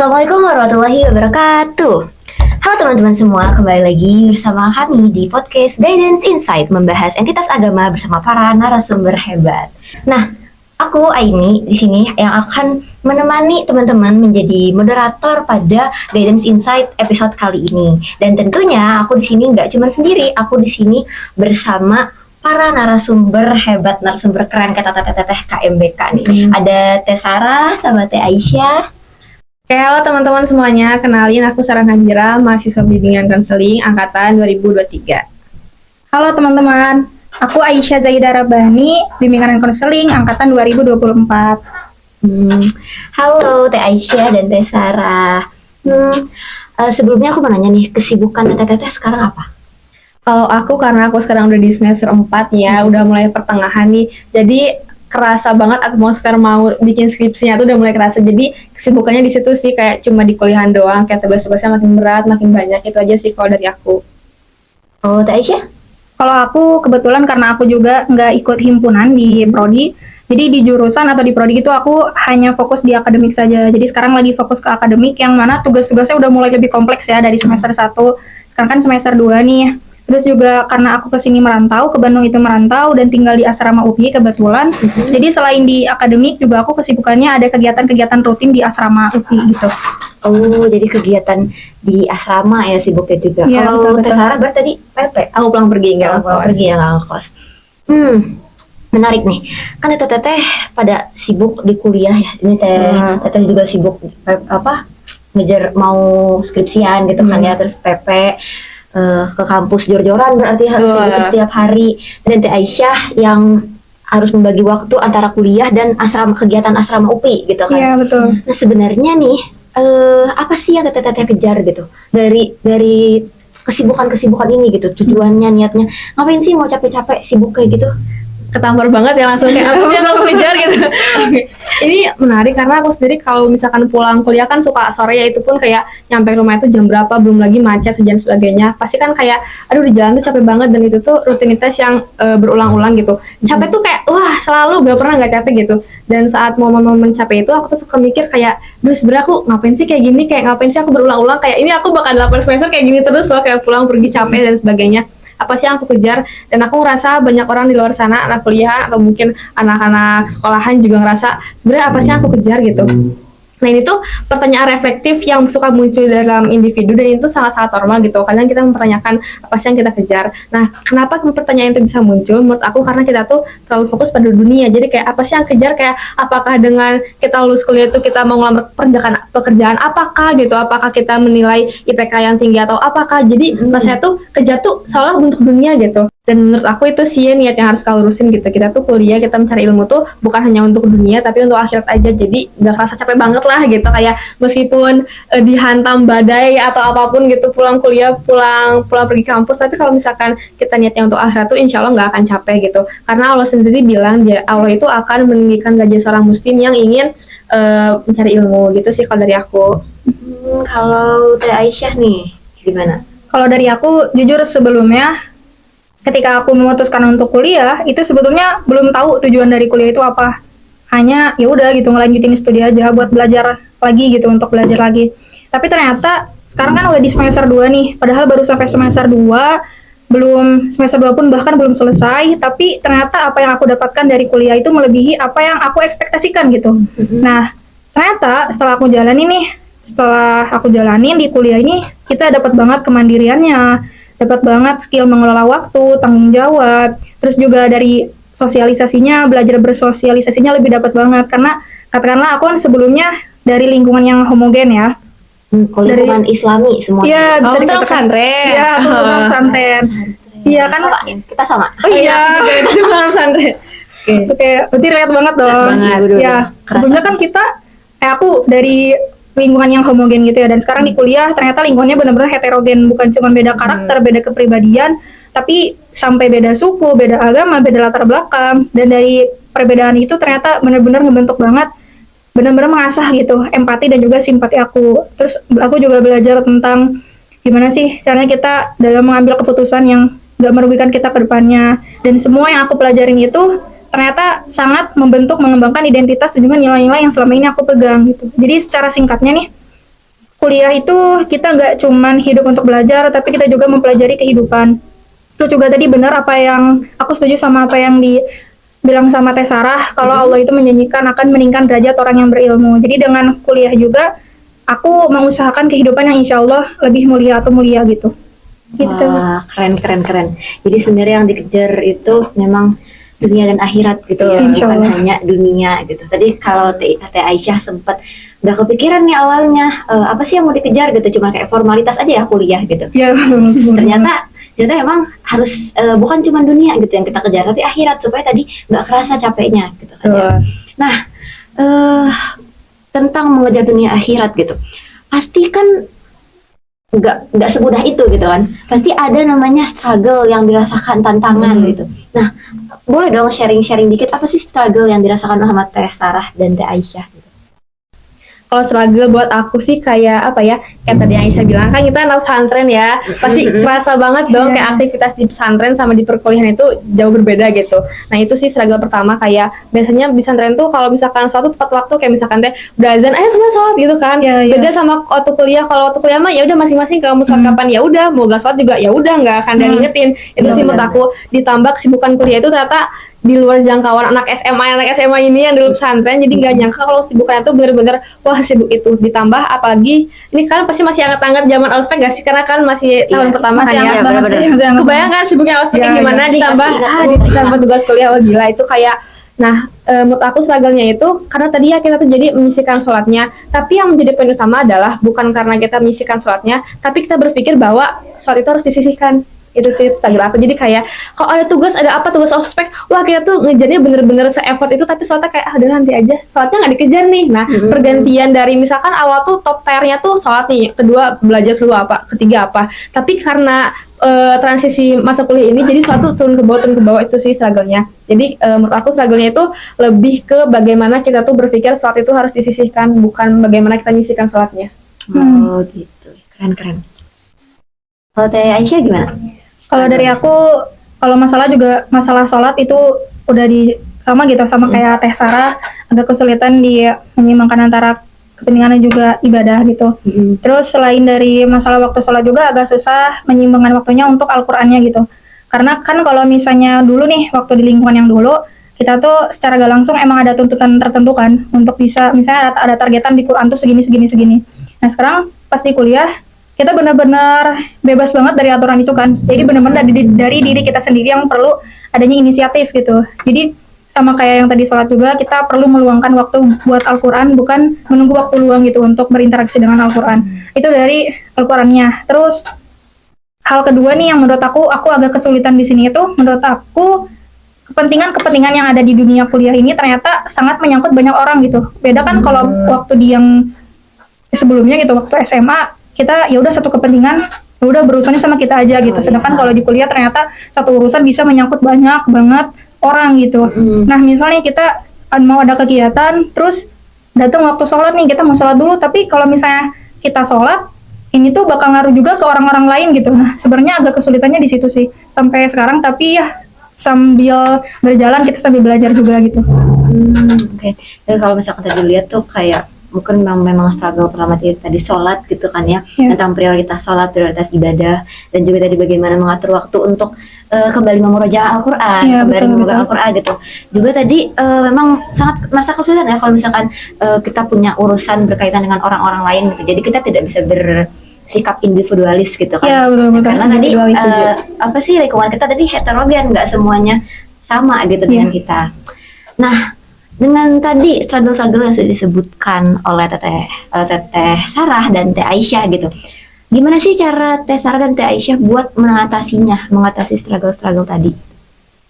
Assalamualaikum warahmatullahi wabarakatuh. Halo teman-teman semua, kembali lagi bersama kami di podcast Guidance Insight, membahas entitas agama bersama para narasumber hebat. Nah, aku Aini di sini yang akan menemani teman-teman menjadi moderator pada Guidance Insight episode kali ini. Dan tentunya aku di sini nggak cuma sendiri, aku di sini bersama para narasumber hebat, narasumber keren kata teteh KMBK nih. Ada Teh Sarah sama Teh Aisyah. Oke, halo teman-teman semuanya, kenalin aku Sarah Hanjira, mahasiswa bimbingan konseling angkatan 2023. Halo teman-teman, aku Aisyah Zaida Rabani, bimbingan konseling angkatan 2024. Halo Teh Aisyah dan Teh Sarah. Sebelumnya aku mau nanya nih, kesibukan Teteh sekarang apa? Kalau aku, karena aku sekarang udah di semester 4 ya, udah mulai pertengahan nih, jadi kerasa banget atmosfer mau bikin skripsinya tuh udah mulai kerasa. Jadi kesibukannya di situ sih, kayak cuma di kuliahan doang, kayak tugas-tugasnya makin berat, makin banyak, itu aja sih kalau dari aku. Oh, Teh Aisyah? Kalau aku kebetulan karena aku juga nggak ikut himpunan di prodi, jadi di jurusan atau di prodi itu aku hanya fokus di akademik saja. Jadi sekarang lagi fokus ke akademik, yang mana tugas-tugasnya udah mulai lebih kompleks ya dari semester 1. Sekarang kan semester 2 nih. Terus juga karena aku kesini merantau, ke Bandung itu merantau dan tinggal di asrama UPI kebetulan. Jadi selain di akademik juga aku kesibukannya ada kegiatan-kegiatan rutin di asrama UPI gitu. Oh, jadi kegiatan di asrama ya sibuknya juga. Ya, kalau Teh Sarah berarti tadi PP. Aku pulang pergi, nggak Pulang pergi ya, nggak ngekos. Menarik nih. Kan Teteh pada sibuk di kuliah ya. Ini Teteh juga sibuk ngejar mau skripsian gitu kan ya, terus PP. Ke kampus jor-joran berarti harus itu setiap hari. Dan Teh Aisyah yang harus membagi waktu antara kuliah dan kegiatan asrama UPI gitu kan. Iya, betul. Nah sebenarnya nih apa sih yang Teteh kejar gitu dari kesibukan ini gitu, tujuannya, niatnya ngapain sih mau capek-capek sibuk kayak gitu? Ketampar banget ya, langsung kayak apa sih yang aku kejar gitu. Ini menarik karena aku sendiri kalau misalkan pulang kuliah kan suka sore ya, itu pun kayak nyampe rumah itu jam berapa, belum lagi macet dan sebagainya. Pasti kan kayak aduh di jalan tuh capek banget, dan itu tuh rutinitas yang berulang-ulang gitu. Capek tuh kayak wah selalu, gak pernah gak capek gitu. Dan saat momen-momen capek itu aku tuh suka mikir kayak duh sebenernya aku ngapain sih kayak gini, kayak ngapain sih aku berulang-ulang, kayak ini aku bakal 8 semester kayak gini terus loh, kayak pulang pergi capek dan sebagainya. Apa sih yang aku kejar? Dan aku ngerasa banyak orang di luar sana, anak kuliah atau mungkin anak-anak sekolahan juga ngerasa sebenarnya apa sih yang aku kejar gitu. Nah ini tuh pertanyaan reflektif yang suka muncul dalam individu, dan itu sangat-sangat normal gitu. Kadang kita mempertanyakan apa sih yang kita kejar. Nah kenapa pertanyaan itu bisa muncul? Menurut aku karena kita tuh terlalu fokus pada dunia. Jadi kayak apa sih yang kejar, kayak apakah dengan kita lulus kuliah itu kita mau ngelamar pekerjaan apakah gitu, apakah kita menilai IPK yang tinggi atau apakah. Jadi rasanya tuh kejar tuh seolah untuk dunia gitu. Dan menurut aku itu sih niat yang harus kita lurusin gitu. Kita tuh kuliah, kita mencari ilmu tuh bukan hanya untuk dunia, tapi untuk akhirat aja. Jadi gak kerasa capek banget lah gitu. Kayak meskipun dihantam badai atau apapun gitu, pulang kuliah, pulang pergi kampus, tapi kalau misalkan kita niatnya untuk akhirat tuh insya Allah gak akan capek gitu. Karena Allah sendiri bilang, Allah itu akan meninggikan derajat seorang muslim yang ingin mencari ilmu gitu sih kalau dari aku. Kalau Teh Aisyah nih gimana? Kalau dari aku jujur sebelumnya ketika aku memutuskan untuk kuliah, itu sebetulnya belum tahu tujuan dari kuliah itu apa. Hanya ya udah gitu ngelanjutin studi aja buat belajar lagi gitu, untuk belajar lagi. Tapi ternyata sekarang kan udah di semester 2 nih, padahal baru sampai semester 2, belum semester 2 pun bahkan belum selesai, tapi ternyata apa yang aku dapatkan dari kuliah itu melebihi apa yang aku ekspektasikan gitu. Nah, ternyata setelah aku jalanin di kuliah ini, kita dapat banget kemandiriannya, dapat banget skill mengelola waktu, tanggung jawab, terus juga dari sosialisasinya, belajar bersosialisasinya lebih dapat banget, karena katakanlah aku kan sebelumnya dari lingkungan yang homogen ya. Lingkungan Islami semuanya. Iya, bisa dikatakan pesantren. Iya, aku pesantren. Iya kan? Kita sama. Oh iya, juga pesantren. Oke, berarti relate banget dong. Ya, sebelumnya kan aku dari lingkungan yang homogen gitu ya, dan sekarang di kuliah ternyata lingkungannya benar-benar heterogen, bukan cuma beda karakter, beda kepribadian, tapi sampai beda suku, beda agama, beda latar belakang. Dan dari perbedaan itu ternyata benar-benar ngebentuk banget, benar-benar mengasah gitu empati dan juga simpati aku. Terus aku juga belajar tentang gimana sih caranya kita dalam mengambil keputusan yang gak merugikan kita ke depannya. Dan semua yang aku pelajarin itu ternyata sangat membentuk, mengembangkan identitas dan juga nilai-nilai yang selama ini aku pegang gitu. Jadi secara singkatnya nih, kuliah itu kita nggak cuman hidup untuk belajar, tapi kita juga mempelajari kehidupan. Terus juga tadi benar apa yang aku setuju sama apa yang dibilang sama Teh Sarah, kalau Allah itu menjanjikan akan meningkatkan derajat orang yang berilmu. Jadi dengan kuliah juga aku mengusahakan kehidupan yang insya Allah lebih mulia atau mulia gitu. Gitu. Wah, keren keren keren. Jadi sebenarnya yang dikejar itu memang dunia dan akhirat gitu ya, Insya bukan Allah. hanya dunia gitu. Tadi kalau Teh Aisyah sempat nggak kepikiran nih awalnya apa sih yang mau dikejar gitu, cuma kayak formalitas aja ya kuliah gitu. Ya, Ternyata emang harus bukan cuma dunia gitu yang kita kejar, tapi akhirat supaya tadi nggak kerasa capeknya gitu kan ya. Nah, tentang mengejar dunia akhirat gitu, pasti kan nggak semudah itu gitu kan. Pasti ada namanya struggle yang dirasakan, tantangan gitu. Nah, boleh dong sharing-sharing dikit apa sih struggle yang dirasakan sama Teh Sarah dan Teh Aisyah gitu. Kalau struggle buat aku sih kayak apa ya, kayak tadi yang Aisyah bilang kan kita anak pesantren ya, pasti kerasa banget dong kayak aktivitas di pesantren sama di perkuliahan itu jauh berbeda gitu. Nah itu sih struggle pertama, kayak biasanya di pesantren tuh kalau misalkan suatu tepat waktu kayak misalkan Teh udah azan ayo semua sholat gitu kan. Beda sama waktu kuliah. Kalau waktu kuliah mah ya udah masing-masing kamu sholat kapan ya udah, mau gak sholat juga ya udah, nggak akan ada yang ngingetin. Itu sih menurut aku. Ditambah kesibukan kuliah itu ternyata di luar jangkauan anak SMA ini yang dulu pesantren, jadi nggak nyangka kalau sibukannya tuh bener-bener wah sibuk itu. Ditambah apalagi ini kan pasti masih hangat-hangat zaman ospek gak sih, karena kan masih tahun pertama kan ya. Kebayang kan sibuknya ospek gimana, ditambah ditambah tugas kuliah, wah gila itu kayak. Nah, menurut aku struggle-nya itu karena tadi ya kita tuh jadi menyisihkan sholatnya, tapi yang menjadi poin utama adalah bukan karena kita menyisihkan sholatnya, tapi kita berpikir bahwa sholat itu harus disisihkan. Itu sih struggle aku. Jadi kayak kalau ada tugas, ada apa tugas ospek, wah kita tuh ngejarnya bener-bener se-effort itu, tapi sholatnya kayak udah nanti aja, sholatnya nggak dikejar nih. Nah, pergantian dari misalkan awal tuh top tier-nya tuh sholat nih, kedua belajar, kedua apa, ketiga apa, tapi karena transisi masa kuliah ini jadi suatu turun ke bawah itu sih struggle-nya. Jadi menurut aku struggle-nya itu lebih ke bagaimana kita tuh berpikir sholat itu harus disisihkan, bukan bagaimana kita menyisihkan sholatnya. Oh gitu, keren. Kalau Teh Aisyah gimana? Kalau dari aku, kalau masalah sholat itu udah sama gitu, sama kayak Teh Sarah, agak kesulitan di menyeimbangkan antara kepentingan dan juga ibadah gitu. Terus selain dari masalah waktu sholat juga agak susah menyeimbangkan waktunya untuk Al-Qur'annya gitu. Karena kan kalau misalnya dulu nih, waktu di lingkungan yang dulu, kita tuh secara gak langsung emang ada tuntutan tertentu kan, untuk bisa, misalnya ada targetan di Quran tuh segini. Nah sekarang pas di kuliah, kita benar-benar bebas banget dari aturan itu kan. Jadi benar-benar dari diri kita sendiri yang perlu adanya inisiatif gitu. Jadi sama kayak yang tadi sholat juga, kita perlu meluangkan waktu buat Al-Quran, bukan menunggu waktu luang gitu untuk berinteraksi dengan Al-Quran. Itu dari Al-Qurannya. Terus hal kedua nih yang menurut aku agak kesulitan di sini itu, menurut aku kepentingan yang ada di dunia kuliah ini ternyata sangat menyangkut banyak orang gitu. Beda kan kalau waktu di yang sebelumnya gitu, waktu SMA kita ya udah satu kepentingan, ya udah berurusannya sama kita aja gitu. Sedangkan kalau di kuliah ternyata satu urusan bisa menyangkut banyak banget orang gitu. Nah misalnya kita mau ada kegiatan, terus datang waktu sholat nih, kita mau sholat dulu, tapi kalau misalnya kita sholat, ini tuh bakal ngaruh juga ke orang-orang lain gitu. Nah sebenarnya agak kesulitannya di situ sih sampai sekarang, tapi ya sambil berjalan kita sambil belajar juga gitu. Oke. Jadi kalau misalkan tadi lihat tuh kayak mungkin memang struggle pertama tadi sholat gitu kan ya, tentang prioritas sholat, prioritas ibadah, dan juga tadi bagaimana mengatur waktu untuk kembali memurojaah Al-Quran, kembali memegang Al-Quran gitu. Juga tadi memang sangat merasa kesulitan ya kalau misalkan kita punya urusan berkaitan dengan orang-orang lain gitu. Jadi kita tidak bisa bersikap individualis gitu kan. Ya, betul. Karena tadi apa sih, lingkungan kita tadi heterogen, nggak semuanya sama gitu dengan kita. Nah, dengan tadi struggle-struggle yang sudah disebutkan oleh Teteh Sarah dan Teh Aisyah gitu, gimana sih cara Teh Sarah dan Teh Aisyah buat mengatasi struggle-struggle tadi?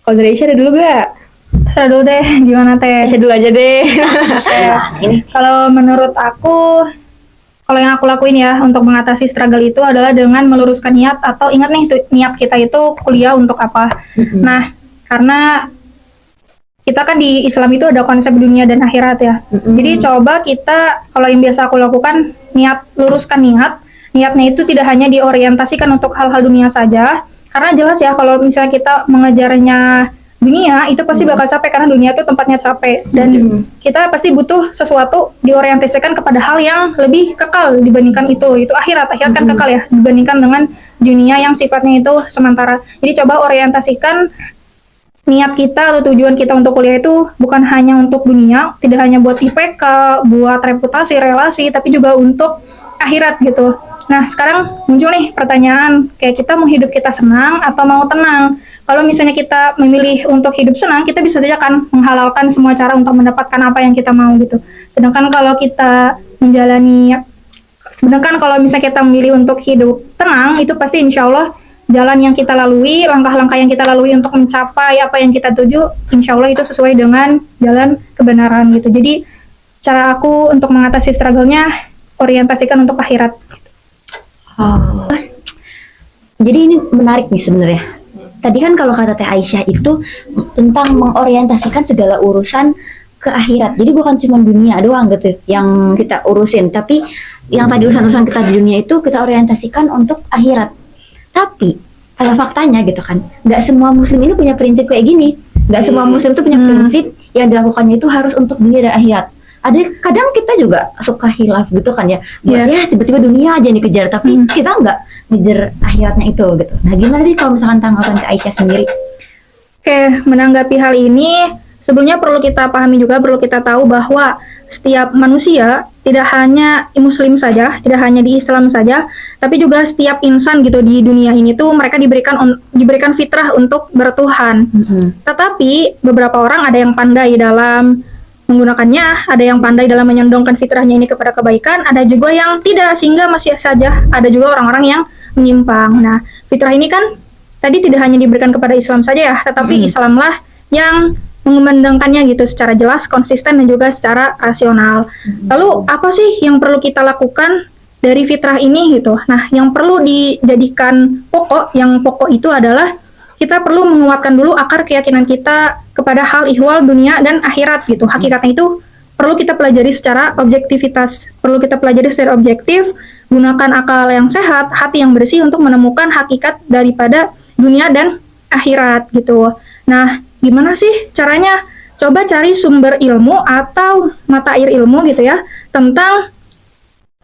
Kalau dari Aisyah ada dulu gak? Terserah dulu deh, gimana Teh? Aisyah dulu aja deh. Ini kalau menurut aku, kalau yang aku lakuin ya untuk mengatasi struggle itu adalah dengan meluruskan niat, atau ingat nih niat kita itu kuliah untuk apa. Nah, karena kita kan di Islam itu ada konsep dunia dan akhirat ya. Jadi coba kita, kalau yang biasa aku lakukan, luruskan niatnya itu tidak hanya diorientasikan untuk hal-hal dunia saja, karena jelas ya kalau misalnya kita mengejarnya dunia, itu pasti bakal capek karena dunia itu tempatnya capek dan kita pasti butuh sesuatu diorientasikan kepada hal yang lebih kekal dibandingkan itu akhirat kan kekal ya dibandingkan dengan dunia yang sifatnya itu sementara. Jadi coba orientasikan niat kita atau tujuan kita untuk kuliah itu bukan hanya untuk dunia, tidak hanya buat IPK, buat reputasi, relasi, tapi juga untuk akhirat gitu. Nah, sekarang muncul nih pertanyaan, kayak kita mau hidup kita senang atau mau tenang? Kalau misalnya kita memilih untuk hidup senang, kita bisa saja kan menghalalkan semua cara untuk mendapatkan apa yang kita mau gitu. Sedangkan kalau misalnya kita memilih untuk hidup tenang, itu pasti insya Allah jalan yang kita lalui, langkah-langkah yang kita lalui untuk mencapai apa yang kita tuju, insya Allah itu sesuai dengan jalan kebenaran gitu. Jadi cara aku untuk mengatasi struggle-nya, orientasikan untuk akhirat. Oh. Jadi ini menarik nih sebenarnya. Tadi kan kalau kata Teh Aisyah itu tentang mengorientasikan segala urusan ke akhirat. Jadi bukan cuma dunia doang gitu yang kita urusin, tapi yang tadi urusan-urusan kita di dunia itu kita orientasikan untuk akhirat. Tapi pada faktanya gitu kan, nggak semua muslim ini punya prinsip kayak gini. Nggak semua muslim itu punya prinsip yang dilakukannya itu harus untuk dunia dan akhirat. Ada kadang kita juga suka hilaf gitu kan ya, buat ya tiba-tiba dunia aja yang dikejar, tapi kita nggak ngejar akhiratnya itu gitu. Nah gimana sih kalau misalkan tanggapan Kak Aisyah sendiri? Oke, menanggapi hal ini, sebelumnya perlu kita pahami juga, perlu kita tahu bahwa setiap manusia tidak hanya muslim saja, tidak hanya di Islam saja, tapi juga setiap insan gitu di dunia ini tuh mereka diberikan fitrah untuk bertuhan. Tetapi beberapa orang ada yang pandai dalam menggunakannya, ada yang pandai dalam menyondongkan fitrahnya ini kepada kebaikan, ada juga yang tidak, sehingga masih saja ada juga orang-orang yang menyimpang. Nah, fitrah ini kan tadi tidak hanya diberikan kepada Islam saja ya, tetapi Islamlah yang mengumandangkannya gitu secara jelas, konsisten dan juga secara rasional. Lalu apa sih yang perlu kita lakukan dari fitrah ini gitu? Nah, yang perlu dijadikan pokok, yang pokok itu adalah kita perlu menguatkan dulu akar keyakinan kita kepada hal ihwal dunia dan akhirat gitu. Hakikatnya itu perlu kita pelajari secara objektivitas, perlu kita pelajari secara objektif, gunakan akal yang sehat, hati yang bersih untuk menemukan hakikat daripada dunia dan akhirat gitu. Nah, gimana sih caranya? Coba cari sumber ilmu atau mata air ilmu gitu ya, tentang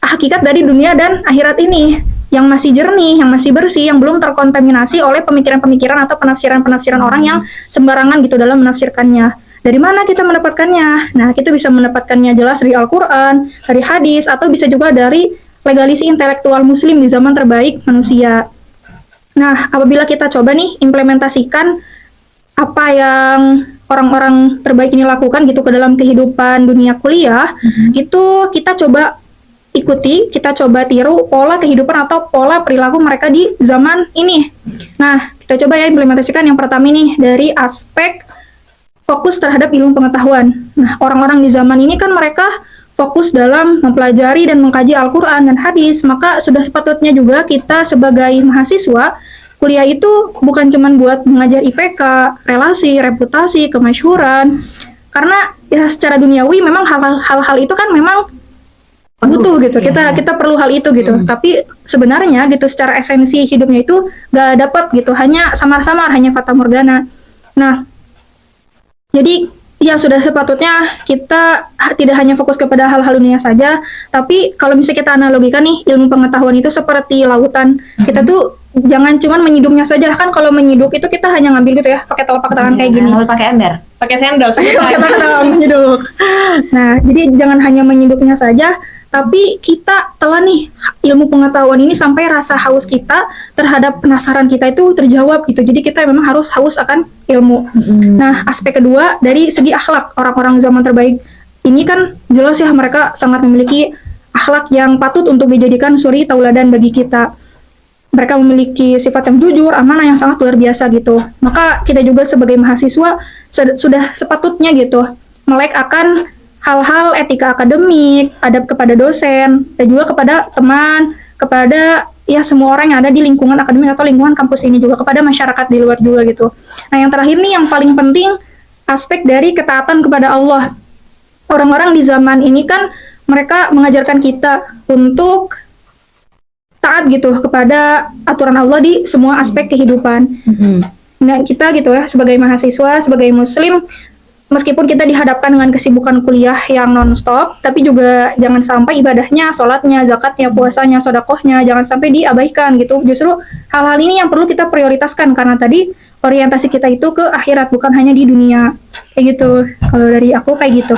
hakikat dari dunia dan akhirat ini, yang masih jernih, yang masih bersih, yang belum terkontaminasi oleh pemikiran-pemikiran atau penafsiran-penafsiran orang yang sembarangan gitu dalam menafsirkannya. Dari mana kita mendapatkannya? Nah, kita bisa mendapatkannya jelas dari Al-Quran, dari hadis, atau bisa juga dari legalisi intelektual muslim di zaman terbaik manusia. Nah, apabila kita coba nih implementasikan apa yang orang-orang terbaik ini lakukan gitu ke dalam kehidupan dunia kuliah, itu kita coba ikuti, kita coba tiru pola kehidupan atau pola perilaku mereka di zaman ini. Nah, kita coba ya implementasikan yang pertama nih dari aspek fokus terhadap ilmu pengetahuan. Nah, orang-orang di zaman ini kan mereka fokus dalam mempelajari dan mengkaji Al-Quran dan hadis, maka sudah sepatutnya juga kita sebagai mahasiswa kuliah itu bukan cuma buat mengajar IPK, relasi, reputasi, kemasyhuran, karena ya secara duniawi memang hal-hal itu kan memang butuh gitu, kita perlu hal itu gitu. Tapi sebenarnya gitu secara esensi hidupnya itu gak dapat gitu, hanya samar-samar, hanya fata morgana. Nah, jadi ya sudah sepatutnya kita tidak hanya fokus kepada hal-hal dunia saja, tapi kalau misalnya kita analogikan nih ilmu pengetahuan itu seperti lautan, kita tuh jangan cuma menyiduknya saja. Kan kalau menyiduk itu kita hanya ngambil gitu ya, pakai telapak tangan kayak gini. Pakai ember, pakai sendal, pakai tangan menyiduk. Nah, jadi jangan hanya menyiduknya saja, tapi kita telah nih ilmu pengetahuan ini sampai rasa haus kita terhadap penasaran kita itu terjawab gitu. Jadi kita memang harus haus akan ilmu. Nah, aspek kedua dari segi akhlak, orang-orang zaman terbaik ini kan jelas ya mereka sangat memiliki akhlak yang patut untuk dijadikan suri tauladan bagi kita. Mereka memiliki sifat yang jujur, amanah yang sangat luar biasa gitu. Maka kita juga sebagai mahasiswa sudah sepatutnya gitu melek akan hal-hal etika akademik, adab kepada dosen, dan juga kepada teman, kepada ya semua orang yang ada di lingkungan akademik atau lingkungan kampus ini, juga kepada masyarakat di luar juga gitu. Nah, yang terakhir nih yang paling penting, aspek dari ketaatan kepada Allah. Orang-orang di zaman ini kan mereka mengajarkan kita untuk taat gitu kepada aturan Allah di semua aspek kehidupan. Nah, kita gitu ya sebagai mahasiswa, sebagai muslim, meskipun kita dihadapkan dengan kesibukan kuliah yang non-stop, tapi juga jangan sampai ibadahnya, sholatnya, zakatnya, puasanya, sodakohnya, jangan sampai diabaikan gitu. Justru hal-hal ini yang perlu kita prioritaskan, karena tadi orientasi kita itu ke akhirat, bukan hanya di dunia. Kayak gitu. Kalau dari aku kayak gitu.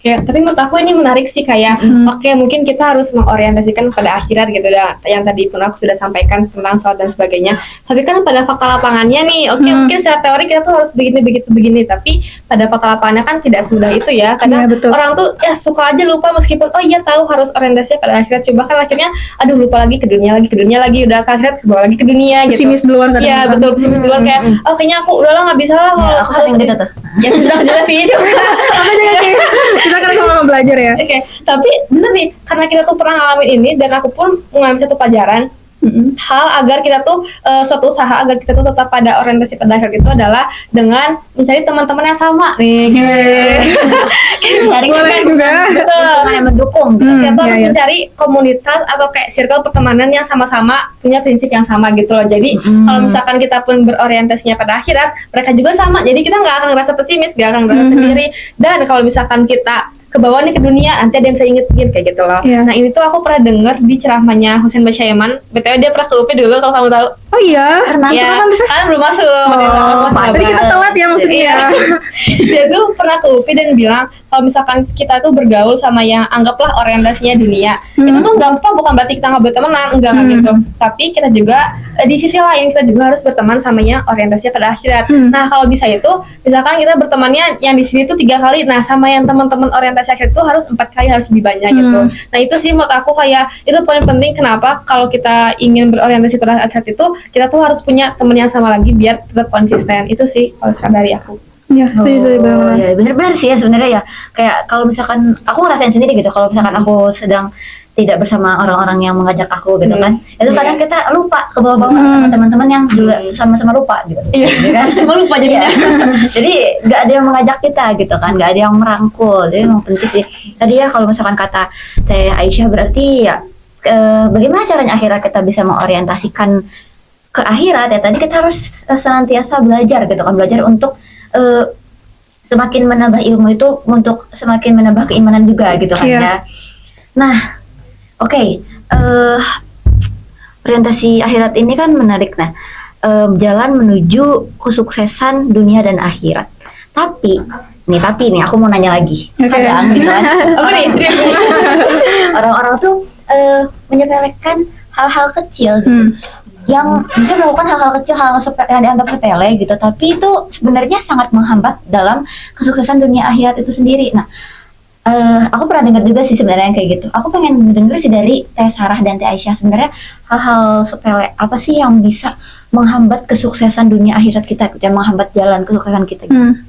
Kayak, tapi menurut aku ini menarik sih kayak oke, mungkin kita harus mengorientasikan pada akhirat gitu dah, yang tadi pun aku sudah sampaikan tentang sholat dan sebagainya. Tapi kan pada fakta lapangannya nih, oke, mungkin secara teori kita tuh harus begini begini, tapi pada fakta lapangannya kan tidak semudah itu ya. Karena Iya, betul. orang tuh ya suka aja lupa meskipun oh iya tahu harus orientasinya pada akhirat, coba kan akhirnya aduh lupa lagi ke dunia lagi udah ke akhirat bawa lagi ke dunia gitu. Pesimis duluan kadang-kadang. Iya betul, pesimis duluan kayak oh kayaknya aku udahlah nggak bisa lah. Ya, aku sering gitu tuh. Ya sudah juga sih cuma Apa juga sih? Kita kan sama belajar ya. Oke, tapi bener nih, karena kita tuh pernah ngalamin ini dan aku pun mengalami satu pelajaran hal agar kita tuh suatu usaha agar kita tuh tetap pada orientasi pada akhirat itu adalah dengan mencari teman-teman yang sama nih. Cari Boleh juga. teman yang mendukung gitu. Kita tuh Iya, harus iya. mencari komunitas atau kayak circle pertemanan yang sama-sama punya prinsip yang sama gitu loh. Jadi kalau misalkan kita pun berorientasinya pada akhirat, mereka juga sama. Jadi kita nggak akan ngerasa pesimis, nggak akan ngerasa sendiri. Dan kalau misalkan kita ke bawah nih ke dunia, nanti ada yang bisa ingetin kayak gitu loh. Iya. Nah ini tuh aku pernah denger di ceramahnya Husain Basyaiman. BTW dia pernah ke UP dulu kalau kamu tahu. Oh iya. Pernah Ya, tuh kalian belum masuk. Tadi kita telat ya maksudnya. Iya. Dia tuh pernah ke UP dan bilang kalau misalkan kita tuh bergaul sama yang anggaplah orientasinya dunia, itu tuh nggak apa, bukan berarti kita nggak bertemanan, enggak gitu. Tapi kita juga di sisi lain kita juga harus berteman sama yang orientasinya pada akhirat. Nah kalau bisa itu, misalkan kita bertemannya yang di sini tuh 3 kali, nah sama yang teman-teman orientasi akhirat itu harus 4 kali, harus lebih banyak gitu. Nah itu sih menurut aku kayak itu paling penting. Kenapa kalau kita ingin berorientasi pada akhirat itu kita tuh harus punya teman yang sama lagi biar tetap konsisten. Itu sih kalau dari aku. Iya, setuju banget. Ya, bener-bener sih ya sebenarnya ya. Kayak kalau misalkan aku ngerasain sendiri gitu, kalau misalkan aku sedang tidak bersama orang-orang yang mengajak aku gitu kan, itu kadang kita lupa ke bawah-bawah sama teman-teman yang juga sama-sama lupa gitu. Iya kan? cuma lupa jadinya. Jadi nggak ada yang mengajak kita gitu kan, nggak ada yang merangkul. Jadi emang penting sih. Tadi ya kalau misalkan kata Teh Aisyah berarti ya bagaimana caranya akhirnya kita bisa mengorientasikan ke akhirat ya, tadi kita harus senantiasa belajar gitu kan, belajar untuk semakin menambah ilmu itu untuk semakin menambah keimanan juga gitu kan ya. Nah, oke, orientasi akhirat ini kan menarik. Nah, jalan menuju kesuksesan dunia dan akhirat. Tapi nih aku mau nanya lagi. Kadang gitu kan. Apa nih serius? Orang-orang tuh menyepelekan hal-hal kecil gitu. Yang bisa melakukan hal-hal kecil, hal yang dianggap sepele gitu, tapi itu sebenarnya sangat menghambat dalam kesuksesan dunia akhirat itu sendiri. Nah, aku pernah dengar juga sih sebenarnya yang kayak gitu. Aku pengen denger sih dari Teh Sarah dan Teh Aisyah, sebenarnya hal-hal sepele apa sih yang bisa menghambat kesuksesan dunia akhirat kita, yang menghambat jalan kesuksesan kita gitu.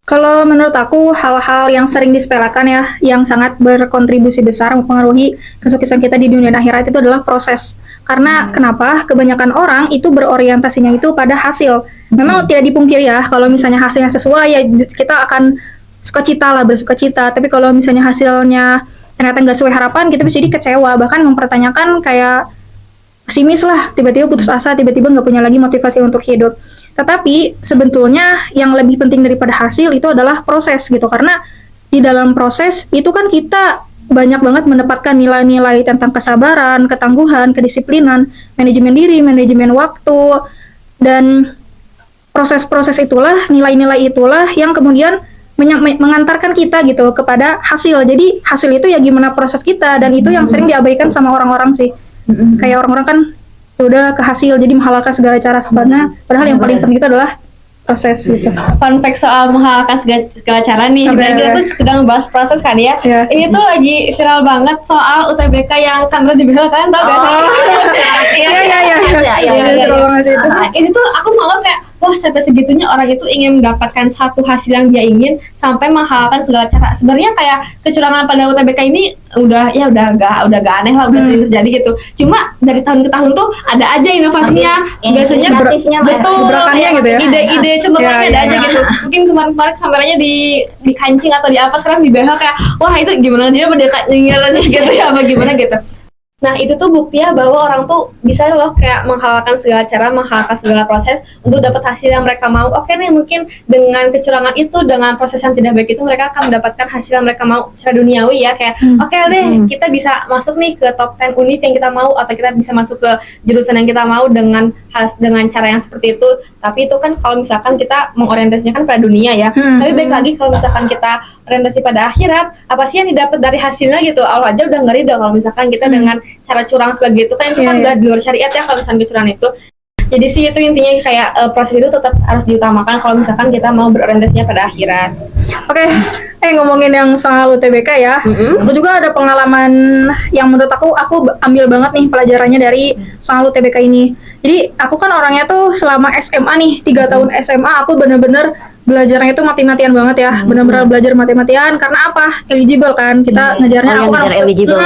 Kalau menurut aku hal-hal yang sering disepelekan ya, yang sangat berkontribusi besar mempengaruhi kesuksesan kita di dunia dan akhirat itu adalah proses. Karena kenapa? Kebanyakan orang itu berorientasinya itu pada hasil. Memang tidak dipungkiri ya, kalau misalnya hasilnya sesuai ya kita akan bersuka cita. Tapi kalau misalnya hasilnya ternyata nggak sesuai harapan, kita bisa jadi kecewa, bahkan mempertanyakan kayak pesimis lah, tiba-tiba putus asa, tiba-tiba nggak punya lagi motivasi untuk hidup. Tetapi sebetulnya yang lebih penting daripada hasil itu adalah proses gitu, karena di dalam proses itu kan kita banyak banget mendapatkan nilai-nilai tentang kesabaran, ketangguhan, kedisiplinan, manajemen diri, manajemen waktu, dan proses-proses itulah, nilai-nilai itulah yang kemudian mengantarkan kita gitu kepada hasil. Jadi hasil itu ya gimana proses kita, dan itu yang sering diabaikan sama orang-orang sih. Kayak orang-orang kan udah ke hasil jadi menghalalkan segala cara sebenarnya, padahal yang paling penting itu adalah proses gitu. Fun fact soal menghalalkan segala cara nih, dan kita tuh sedang bahas proses kan ya. Ini tuh lagi viral banget soal UTBK yang kamera dibela, kalian tau gak sih? Ini tuh aku malah kayak wah, sampai segitunya orang itu ingin mendapatkan satu hasil yang dia ingin sampai menghalalkan segala cara. Sebenarnya kayak kecurangan pada UTBK ini udah gak aneh lah, udah sering terjadi gitu. Cuma dari tahun ke tahun tuh ada aja inovasinya, biasanya betul gitu ya. Ide cemerlangnya ada aja gitu. Mungkin kemarin kameranya di kancing atau di apa, sekarang di BH kayak wah itu gimana dia mendekat nyinyirannya gitu ya, apa gimana gitu. Nah, itu tuh bukti ya bahwa orang tuh bisa loh kayak menghalalkan segala cara, menghalalkan segala proses untuk dapat hasil yang mereka mau. Oke nih, mungkin dengan kecurangan itu, dengan proses yang tidak baik itu, mereka akan mendapatkan hasil yang mereka mau secara duniawi ya. Kayak, oke deh, kita bisa masuk nih ke top 10 univ yang kita mau, atau kita bisa masuk ke jurusan yang kita mau dengan cara yang seperti itu. Tapi itu kan kalau misalkan kita mengorientasikan pada dunia ya. Tapi baik lagi kalau misalkan kita orientasi pada akhirat, apa sih yang didapat dari hasilnya gitu. Allah aja udah ngeri dong kalau misalkan kita dengan cara curang sebagai itu kan udah di luar syariat ya kalau misalkan kecurangan itu. Jadi sih itu intinya kayak proses itu tetap harus diutamakan kalau misalkan kita mau berorientasinya pada akhirat. Oke, ngomongin yang soal UTBK ya, aku juga ada pengalaman yang menurut aku ambil banget nih pelajarannya dari soal UTBK ini. Jadi aku kan orangnya tuh selama SMA nih, 3 tahun SMA aku bener-bener belajarnya itu mati-matian banget ya, benar-benar belajar mati-matian karena apa? Eligible kan, kita ngejarnya aku kan eligible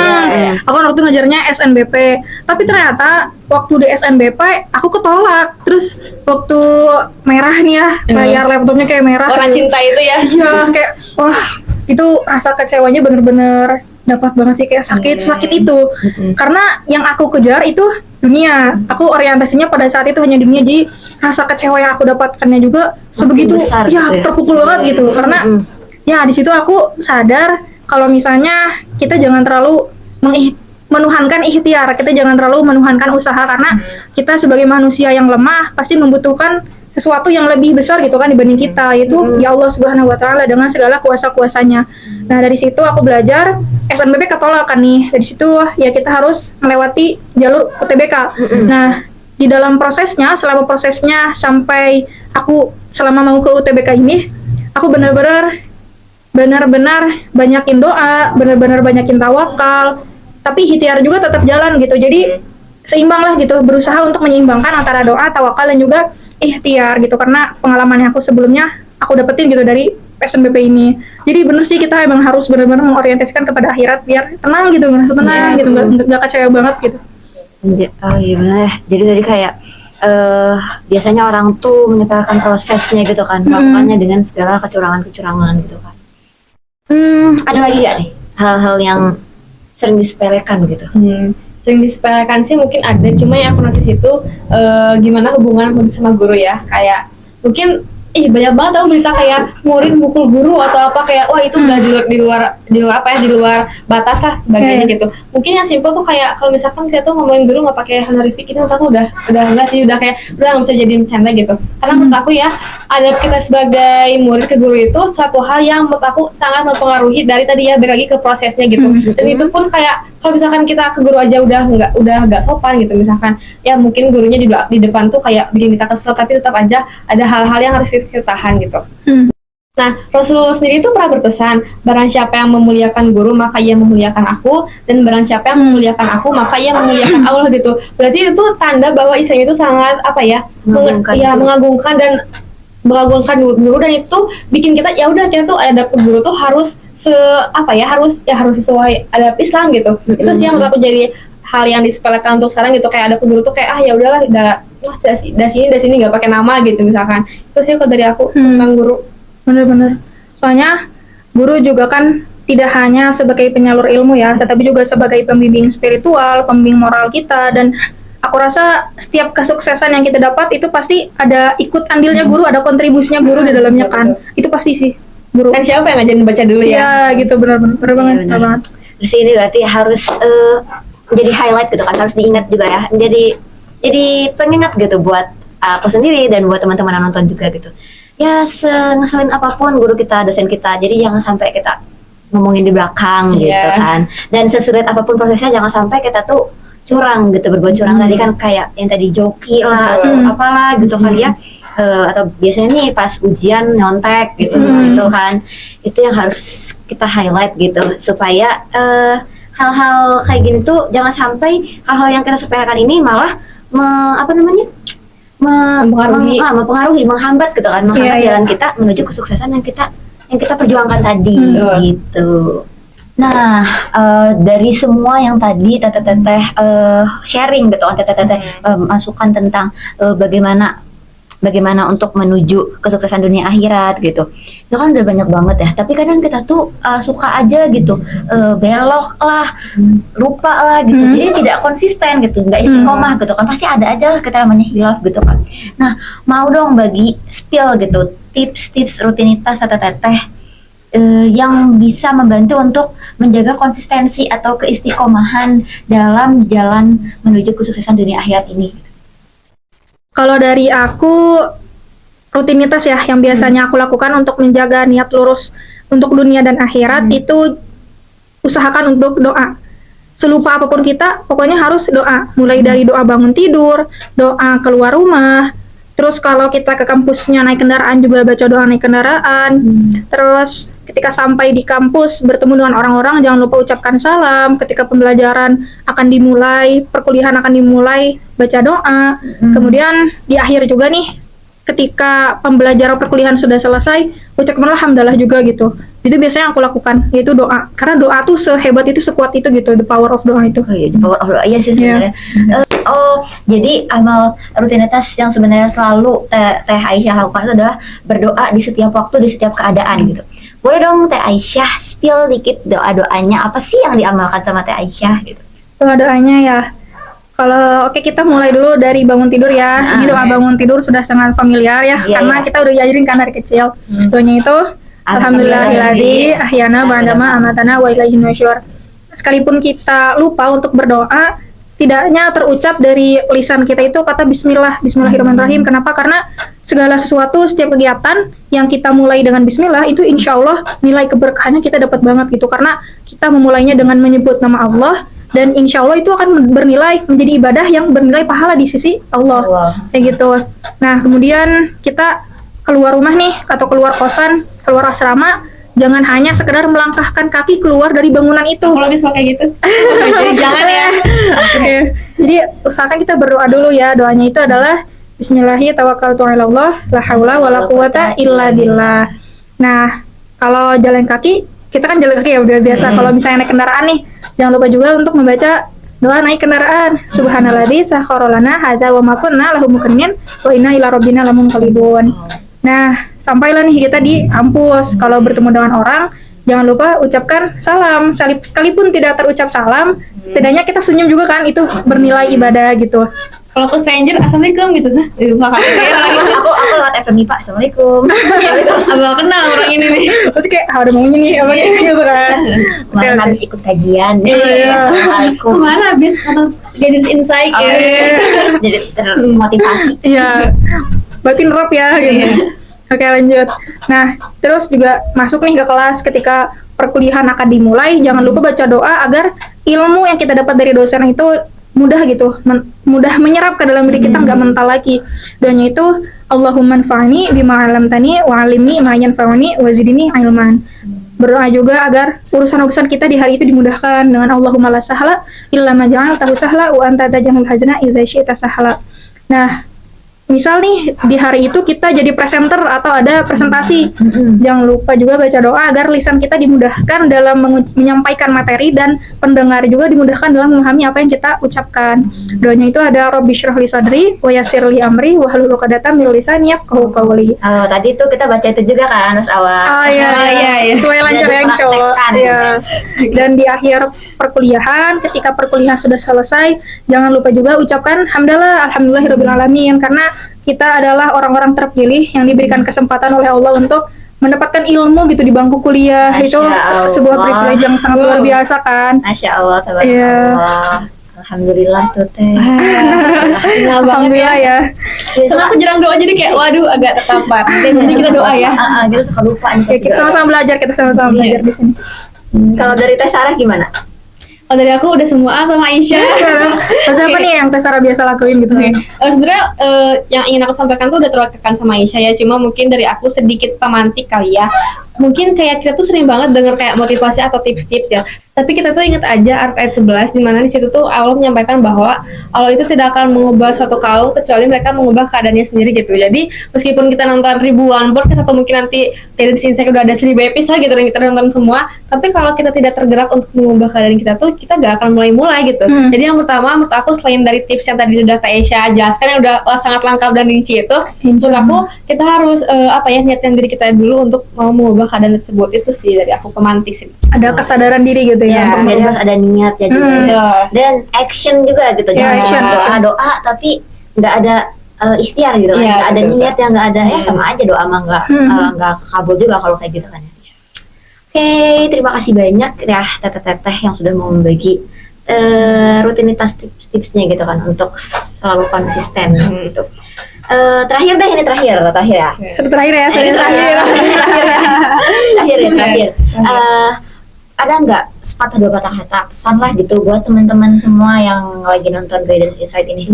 aku kan waktu ngejarnya SNBP, tapi ternyata waktu di SNBP aku ketolak. Terus waktu merah nih ya, layar laptopnya kayak merah. Orang cinta itu ya. Iya, kayak wah, itu rasa kecewanya bener-bener dapat banget sih, kayak sakit itu. Karena yang aku kejar itu dunia. Aku orientasinya pada saat itu hanya dunia, jadi rasa kecewa yang aku dapatkannya juga sebegitu besar ya, gitu ya. terpukul banget gitu. Karena ya di situ aku sadar kalau misalnya kita jangan terlalu menuhankan ikhtiar, kita jangan terlalu menuhankan usaha karena kita sebagai manusia yang lemah pasti membutuhkan sesuatu yang lebih besar gitu kan dibanding kita, yaitu ya Allah Subhanahu wa taala dengan segala kuasa-kuasanya. Nah, dari situ aku belajar SNBP ketolak kan nih. Dari situ ya kita harus melewati jalur UTBK. Nah, di dalam prosesnya, selama prosesnya sampai aku selama mau ke UTBK ini, aku benar-benar banyakin doa, benar-benar banyakin tawakal, tapi ikhtiar juga tetap jalan gitu. Jadi seimbang lah gitu, berusaha untuk menyeimbangkan antara doa, tawakal dan juga ikhtiar gitu, karena pengalaman yang aku sebelumnya aku dapetin gitu dari SNBP ini. Jadi bener sih kita emang harus benar-benar mengorientasikan kepada akhirat biar tenang gitu, ngerasa tenang gitu, nggak kecewa banget gitu. Oh iya benar. Jadi tadi kayak biasanya orang tuh menyepelekan prosesnya gitu kan, melakukannya dengan segala kecurangan gitu kan. Ada lagi gak nih hal-hal yang sering disepelekan gitu? Sering disepelekan sih mungkin ada, cuma yang aku notice itu gimana hubungan murid sama guru ya. Kayak mungkin banyak banget tahu berita kayak murid mukul guru atau apa, kayak wah itu udah di luar batas lah sebagainya gitu. Mungkin yang simple tuh kayak kalau misalkan kita tuh ngomongin guru nggak pakai honorific itu, menurut aku udah enggak sih, udah nggak bisa jadi bercanda gitu. Karena menurut aku ya, adab kita sebagai murid ke guru itu suatu hal yang menurut aku sangat mempengaruhi dari tadi ya, balik lagi ke prosesnya gitu. Dan itu pun kayak kalau misalkan kita ke guru aja udah nggak sopan gitu, misalkan ya mungkin gurunya di depan tuh kayak bikin kita kesel, tapi tetap aja ada hal-hal yang harus kita tahan gitu. Nah, Rasulullah sendiri itu pernah berpesan, barang siapa yang memuliakan guru maka ia memuliakan aku, dan barang siapa yang memuliakan aku maka ia memuliakan Allah gitu. Berarti itu tanda bahwa Islam itu sangat mengagungkan dan mengagungkan guru, dan itu bikin kita ya udah, kita tuh adab ke guru tuh harus harus sesuai adab Islam gitu. Itu sih yang menurut aku jadi hal yang disepelekan untuk sekarang gitu, kayak adab ke guru tuh kayak ya udahlah, dari sini nggak pakai nama gitu misalkan. Itu sih kalau dari aku tentang guru. Bener-bener. Soalnya guru juga kan tidak hanya sebagai penyalur ilmu ya, tetapi juga sebagai pembimbing spiritual, pembimbing moral kita. Dan aku rasa setiap kesuksesan yang kita dapat itu pasti ada ikut andilnya guru, ada kontribusinya guru di dalamnya kan. Itu pasti sih guru. Kan siapa yang ngajarin baca dulu ya? Iya gitu, bener banget. Terus ini berarti harus jadi highlight gitu kan, harus diingat juga ya. Jadi pengingat gitu buat aku sendiri dan buat teman-teman yang nonton juga gitu. Ya ngeselin apapun guru kita, dosen kita, jadi jangan sampai kita ngomongin di belakang gitu kan. Dan sesulit apapun prosesnya, jangan sampai kita tuh curang gitu, berbuat curang. Tadi kan kayak yang tadi joki lah atau apalah gitu kali ya, atau biasanya nih pas ujian nyontek gitu gitu kan. Itu yang harus kita highlight gitu, supaya hal-hal kayak gini tuh jangan sampai hal-hal yang kita sepelekan ini malah mempengaruhi, menghambat gitu kan, jalan kita menuju kesuksesan yang kita perjuangkan tadi gitu. Nah, dari semua yang tadi teteh sharing gitu kan, teteh masukan tentang bagaimana bagaimana untuk menuju kesuksesan dunia akhirat gitu. Itu kan udah banyak banget ya. Tapi kadang kita tuh suka aja gitu, belok lah, lupa lah gitu. Jadi tidak konsisten gitu, nggak istiqomah gitu kan. Pasti ada aja lah kita namanya hilaf gitu kan. Nah, mau dong bagi spill gitu, tips-tips rutinitas atau teteh yang bisa membantu untuk menjaga konsistensi atau keistiqomahan dalam jalan menuju kesuksesan dunia akhirat ini. Kalau dari aku, rutinitas ya yang biasanya aku lakukan untuk menjaga niat lurus untuk dunia dan akhirat itu usahakan untuk doa. Selupa apapun kita, pokoknya harus doa. Mulai dari doa bangun tidur, doa keluar rumah. Terus kalau kita ke kampusnya naik kendaraan juga baca doa naik kendaraan. Terus ketika sampai di kampus bertemu dengan orang-orang jangan lupa ucapkan salam. Ketika pembelajaran akan dimulai, perkuliahan akan dimulai, baca doa. Kemudian di akhir juga nih, ketika pembelajaran perkuliahan sudah selesai, ucapkanlah hamdalah juga gitu. Itu biasanya aku lakukan, yaitu doa. Karena doa tuh sehebat itu, sekuat itu gitu, the power of doa itu. Oh iya, the power of doa, iya sih sebenarnya. Jadi amal rutinitas yang sebenarnya selalu Teh Aisyah lakukan itu adalah berdoa di setiap waktu, di setiap keadaan gitu. Boleh dong Teh Aisyah spill dikit doa-doanya, apa sih yang diamalkan sama Teh Aisyah gitu? Doa-doanya ya, kalau kita mulai dulu dari bangun tidur ya. Ini doa bangun tidur sudah sangat familiar ya, karena kita udah diajarin kan dari kecil. Doanya itu Alhamdulillahilladzi ahyana ba'dama amatana wa ilaihin nusyur. Sekalipun kita lupa untuk berdoa, setidaknya terucap dari lisan kita itu kata bismillah, bismillahirrahmanirrahim. Kenapa? Karena segala sesuatu, setiap kegiatan yang kita mulai dengan bismillah itu insya Allah nilai keberkahannya kita dapat banget gitu. Karena kita memulainya dengan menyebut nama Allah, dan insya Allah itu akan bernilai menjadi ibadah yang bernilai pahala di sisi Allah. Kayak gitu. Nah, kemudian kita keluar rumah nih, atau keluar kosan, keluar asrama, jangan hanya sekedar melangkahkan kaki keluar dari bangunan itu. Kalau suka kayak gitu, jadi jangan ya. Jadi usahakan kita berdoa dulu ya. Doanya itu adalah Bismillahi tawakkaltu 'alallah, la haula wala quwata illa billah. Nah, kalau jalan kaki, kita kan jalan kaki ya udah biasa. Kalau misalnya naik kendaraan nih, jangan lupa juga untuk membaca doa naik kendaraan. Subhanalladzi sakhkhara lana hadza wa ma kunna lahu muqrinin wa inna ila rabbina lamunqalibun. Nah, sampailah nih kita di kampus. Kalau bertemu dengan orang, jangan lupa ucapkan salam. Sekalipun tidak terucap salam, setidaknya kita senyum juga kan, itu bernilai ibadah gitu. Kalau ke stranger, assalamualaikum gitu. Aku lewat FMI Pak, assalamualaikum. Abang kenal orang ini nih. Terus kayak, udah maunya nih, apa nih gitu kan. Kemarin habis ikut kajian. Assalamualaikum. Kemana habis Guidance Insight ya. Jadi termotivasi. Iya. Batin rap ya gitu. Oke, lanjut. Nah, terus juga masuk nih ke kelas. Ketika perkuliahan akan dimulai, jangan lupa baca doa agar ilmu yang kita dapat dari dosen itu mudah gitu, mudah menyerap ke dalam diri kita, nggak mental lagi. Doanya itu Allahumma anfa'ni bima 'allamtani wa 'allimni ma yanfa'uni wa zidni ilman. Berdoa juga agar urusan-urusan kita di hari itu dimudahkan dengan Allahumma la sahla illa ma ja'altahu sahla wa anta taj'alul hazna idza syi'ta sahla. Nah, misal nih di hari itu kita jadi presenter atau ada presentasi, jangan lupa juga baca doa agar lisan kita dimudahkan dalam menyampaikan materi dan pendengar juga dimudahkan dalam memahami apa yang kita ucapkan. Doanya itu ada Rabbi shrah li sadri wa yassir li amri wa hlul 'uqdatam min lisani yafqahu qawli. Tadi tuh kita baca itu juga kan Mas Awal. Iya. Supaya lancar ya insyaallah. Iya. Dan di akhir perkuliahan, ketika perkuliahan sudah selesai, jangan lupa juga ucapkan hamdalah alhamdulillahirabbil alamin, karena kita adalah orang-orang terpilih yang diberikan kesempatan oleh Allah untuk mendapatkan ilmu gitu di bangku kuliah. Itu sebuah privilege yang sangat luar biasa kan. Masya Allah, tabarakallah. Alhamdulillah tuh Teh. Alhamdulillah ya. Setelah aku jarang doa jadi kayak waduh agak tertampar. Jadi kita doa ya. Kita suka lupa nih. Kita sama-sama belajar, belajar di sini. Kalau dari Teh Sarah gimana? Kalau dari aku udah semua sama Aisyah. Terus apa nih yang Teh Sarah biasa lakuin gitu? Sebenarnya yang ingin aku sampaikan tuh udah terwakilkan sama Aisyah ya. Cuma mungkin dari aku sedikit pemantik kali ya. Mungkin kayak kita tuh sering banget denger kayak motivasi atau tips-tips ya. Tapi kita tuh ingat aja ayat 11 di mana di situ tuh Allah menyampaikan bahwa Allah itu tidak akan mengubah suatu kaum kecuali mereka mengubah keadaannya sendiri gitu. Jadi meskipun kita nonton ribuan podcast atau mungkin nanti dari sini saya udah ada 1000 episode gitu dan kita nonton semua, tapi kalau kita tidak tergerak untuk mengubah keadaan kita tuh kita gak akan mulai gitu. Jadi yang pertama menurut aku selain dari tips yang tadi sudah Kak Esya jelaskan yang udah sangat lengkap dan rinci itu, menurut aku kita harus niatkan diri kita dulu untuk mau mengubah keadaan tersebut. Itu sih dari aku pemantik sih. Ada kesadaran diri gitu ya, Ya, untuk Jadi merubah. harus ada niat ya juga. Dan action juga gitu. Ya, Jangan action. doa tapi nggak ada ikhtiar gitu kan. Iya, Nggak ada betul. niat yang nggak ada ya sama aja doa mah nggak kabul juga kalau kayak gitu kan. Oke, terima kasih banyak ya teteh-teteh yang sudah mau membagi rutinitas tips-tipsnya gitu kan untuk selalu konsisten gitu. Terakhir deh, ini terakhir ya. Sudah terakhir ya, sudah Ini terakhir. terakhir. Ada nggak sepatah dua patah kata pesan lah gitu buat teman-teman semua yang lagi nonton Guidance Insight ini?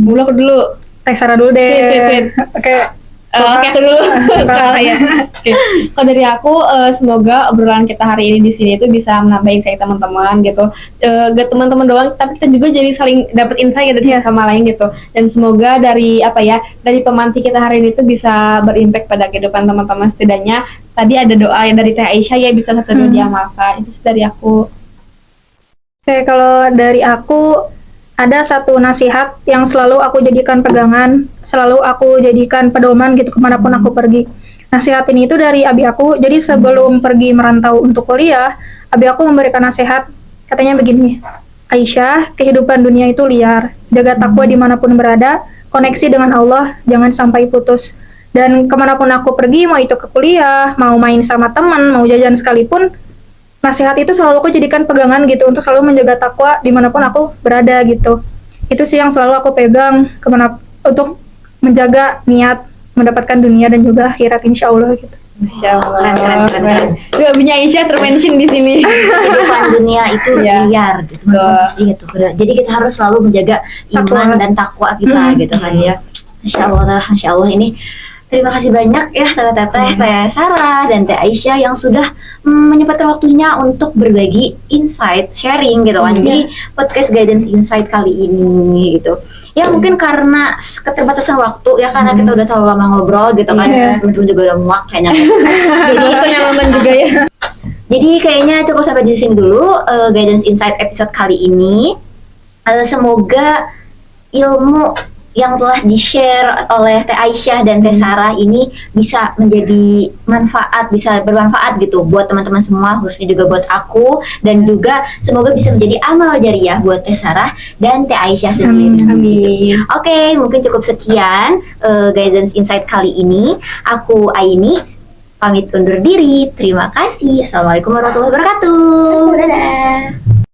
Dulu aku dulu. Teh Sarah dulu deh. Sweet. Oke. Oke, aku dulu. Kalau ya. Oke. Kalau dari aku, semoga obrolan kita hari ini di sini itu bisa menambah insight teman-teman gitu. Gak teman-teman doang, tapi kita juga jadi saling dapat insight gitu sama lain gitu. Dan semoga dari dari pemantik kita hari ini tuh bisa berimpact pada kehidupan teman-teman. Setidaknya tadi ada doa yang dari Teh Aisyah ya bisa satu dua diamalkan. Itu dari aku. Oke, kalau dari aku ada satu nasihat yang selalu aku jadikan pegangan, selalu aku jadikan pedoman gitu kemanapun aku pergi. Nasihat ini itu dari abi aku, jadi sebelum pergi merantau untuk kuliah, abi aku memberikan nasihat, katanya begini, Aisyah, kehidupan dunia itu liar, jaga takwa dimanapun berada, koneksi dengan Allah, jangan sampai putus. Dan kemanapun aku pergi, mau itu ke kuliah, mau main sama teman, mau jajan sekalipun, nasihat itu selalu aku jadikan pegangan gitu untuk selalu menjaga takwa dimanapun aku berada gitu. Itu sih yang selalu aku pegang untuk menjaga niat mendapatkan dunia dan juga akhirat insya Allah gitu. Masya Allah. Keren. Gak punya Aisyah termention di sini. Kehidupan dunia itu Iya. liar gitu, teman-teman pasti gitu. Jadi kita harus selalu menjaga iman Takwa. dan takwa kita gitu kan ya. Masya Allah ini. Terima kasih banyak ya teteh-teteh, Teh Sarah dan Teh Aisyah yang sudah menyempatkan waktunya untuk berbagi insight, sharing gitu kan di podcast Guidance Insight kali ini gitu. Ya mungkin karena keterbatasan waktu ya, karena kita udah terlalu lama ngobrol gitu kan, teman-teman juga udah muak kayaknya. Jadi bosannya nonton juga ya. Jadi kayaknya cukup sampai di sini dulu Guidance Insight episode kali ini. Semoga ilmu yang telah di-share oleh Teh Aisyah dan Teh Sarah ini bisa menjadi manfaat, bisa bermanfaat gitu buat teman-teman semua, khususnya juga buat aku, dan juga semoga bisa menjadi amal jariah buat Teh Sarah dan Teh Aisyah sendiri. Amin. Oke, mungkin cukup sekian Guidance Insight kali ini. Aku Aini pamit undur diri. Terima kasih. Assalamualaikum warahmatullahi wabarakatuh. Dadah.